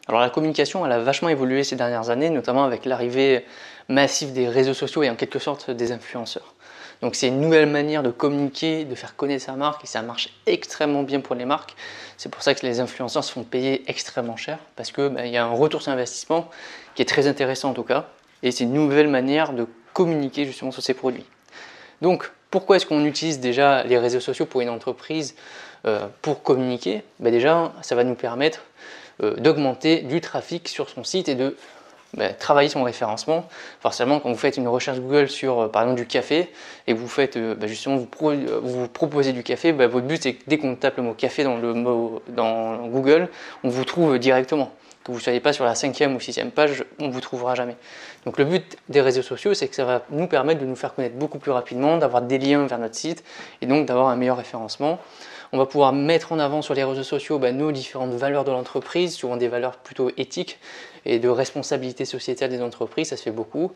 Alors la communication, elle a vachement évolué ces dernières années, notamment avec l'arrivée massive des réseaux sociaux et en quelque sorte des influenceurs. Donc c'est une nouvelle manière de communiquer, de faire connaître sa marque et ça marche extrêmement bien pour les marques. C'est pour ça que les influenceurs se font payer extrêmement cher parce que y a un retour sur investissement qui est très intéressant en tout cas et c'est une nouvelle manière de communiquer justement sur ces produits. Donc pourquoi est-ce qu'on utilise déjà les réseaux sociaux pour une entreprise pour communiquer? Déjà ça va nous permettre d'augmenter du trafic sur son site et de travailler son référencement. Forcément, quand vous faites une recherche Google sur par exemple du café et que vous faites justement vous proposez du café, votre but c'est que dès qu'on tape le mot café dans Google, on vous trouve directement. Que vous ne soyez pas sur la 5e ou 6e page, on ne vous trouvera jamais. Donc le but des réseaux sociaux, c'est que ça va nous permettre de nous faire connaître beaucoup plus rapidement, d'avoir des liens vers notre site et donc d'avoir un meilleur référencement. On va pouvoir mettre en avant sur les réseaux sociaux nos différentes valeurs de l'entreprise, souvent des valeurs plutôt éthiques et de responsabilité sociétale des entreprises, ça se fait beaucoup.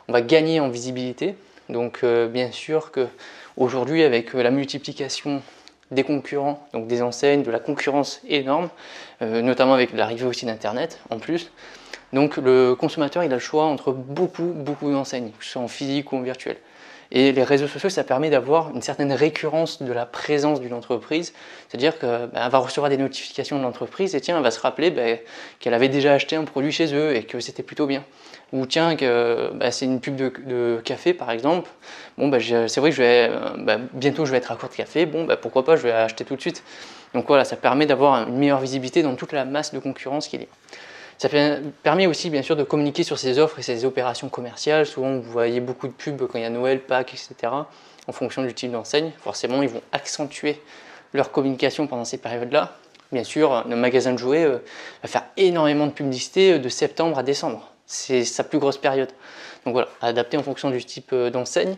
On va gagner en visibilité, donc bien sûr qu'aujourd'hui avec la multiplication des concurrents, donc des enseignes, de la concurrence énorme, notamment avec l'arrivée aussi d'Internet en plus. Donc le consommateur il a le choix entre beaucoup d'enseignes, que ce soit en physique ou en virtuel. Et les réseaux sociaux, ça permet d'avoir une certaine récurrence de la présence d'une entreprise, c'est-à-dire qu'elle va recevoir des notifications de l'entreprise et tiens, elle va se rappeler qu'elle avait déjà acheté un produit chez eux et que c'était plutôt bien. Ou tiens, que c'est une pub de café par exemple, c'est vrai que bientôt je vais être à court de café, pourquoi pas, je vais acheter tout de suite. Donc voilà, ça permet d'avoir une meilleure visibilité dans toute la masse de concurrence qu'il y a. Ça permet aussi bien sûr de communiquer sur ses offres et ses opérations commerciales. Souvent vous voyez beaucoup de pubs quand il y a Noël, Pâques, etc. En fonction du type d'enseigne. Forcément ils vont accentuer leur communication pendant ces périodes-là. Bien sûr, le magasin de jouets va faire énormément de publicité de septembre à décembre. C'est sa plus grosse période. Donc voilà, adapté en fonction du type d'enseigne.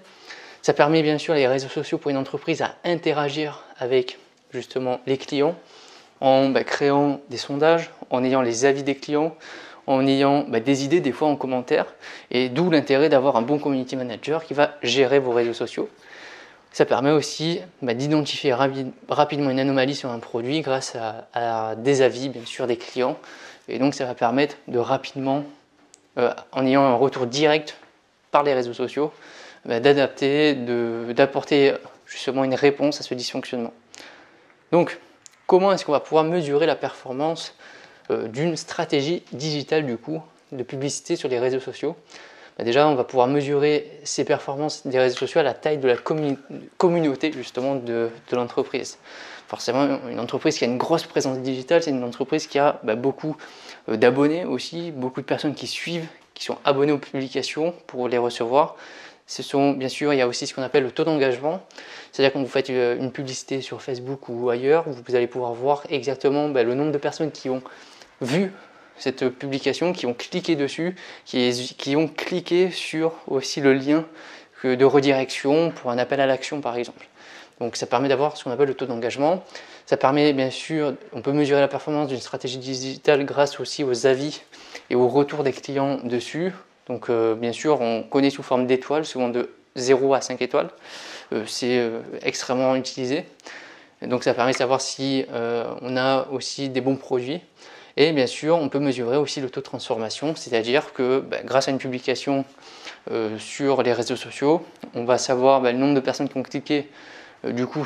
Ça permet bien sûr les réseaux sociaux pour une entreprise à interagir avec justement les clients en créant des sondages, en ayant les avis des clients, en ayant des idées des fois en commentaire, et d'où l'intérêt d'avoir un bon community manager qui va gérer vos réseaux sociaux. Ça permet aussi d'identifier rapidement une anomalie sur un produit grâce à des avis bien sûr des clients, et donc ça va permettre de rapidement, en ayant un retour direct par les réseaux sociaux, d'apporter justement une réponse à ce dysfonctionnement. Donc, comment est-ce qu'on va pouvoir mesurer la performance d'une stratégie digitale de publicité sur les réseaux sociaux? Déjà, on va pouvoir mesurer ces performances des réseaux sociaux à la taille de la communauté justement de l'entreprise. Forcément, une entreprise qui a une grosse présence digitale, c'est une entreprise qui a beaucoup d'abonnés aussi, beaucoup de personnes qui suivent, qui sont abonnées aux publications pour les recevoir. Bien sûr, il y a aussi ce qu'on appelle le taux d'engagement. C'est-à-dire quand vous faites une publicité sur Facebook ou ailleurs, vous allez pouvoir voir exactement le nombre de personnes qui ont vu cette publication, qui ont cliqué dessus, qui ont cliqué sur aussi le lien de redirection pour un appel à l'action par exemple. Donc ça permet d'avoir ce qu'on appelle le taux d'engagement. Ça permet bien sûr, on peut mesurer la performance d'une stratégie digitale grâce aussi aux avis et aux retours des clients dessus. Donc bien sûr, on connaît sous forme d'étoiles, souvent de 0 à 5 étoiles. C'est extrêmement utilisé. Donc ça permet de savoir si on a aussi des bons produits. Et bien sûr, on peut mesurer aussi le taux de transformation, c'est-à-dire que grâce à une publication sur les réseaux sociaux, on va savoir le nombre de personnes qui ont cliqué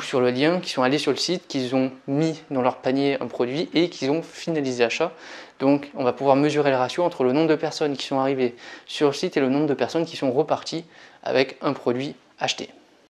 sur le lien, qui sont allés sur le site, qui ont mis dans leur panier un produit et qui ont finalisé l'achat. Donc on va pouvoir mesurer le ratio entre le nombre de personnes qui sont arrivées sur le site et le nombre de personnes qui sont reparties avec un produit acheté.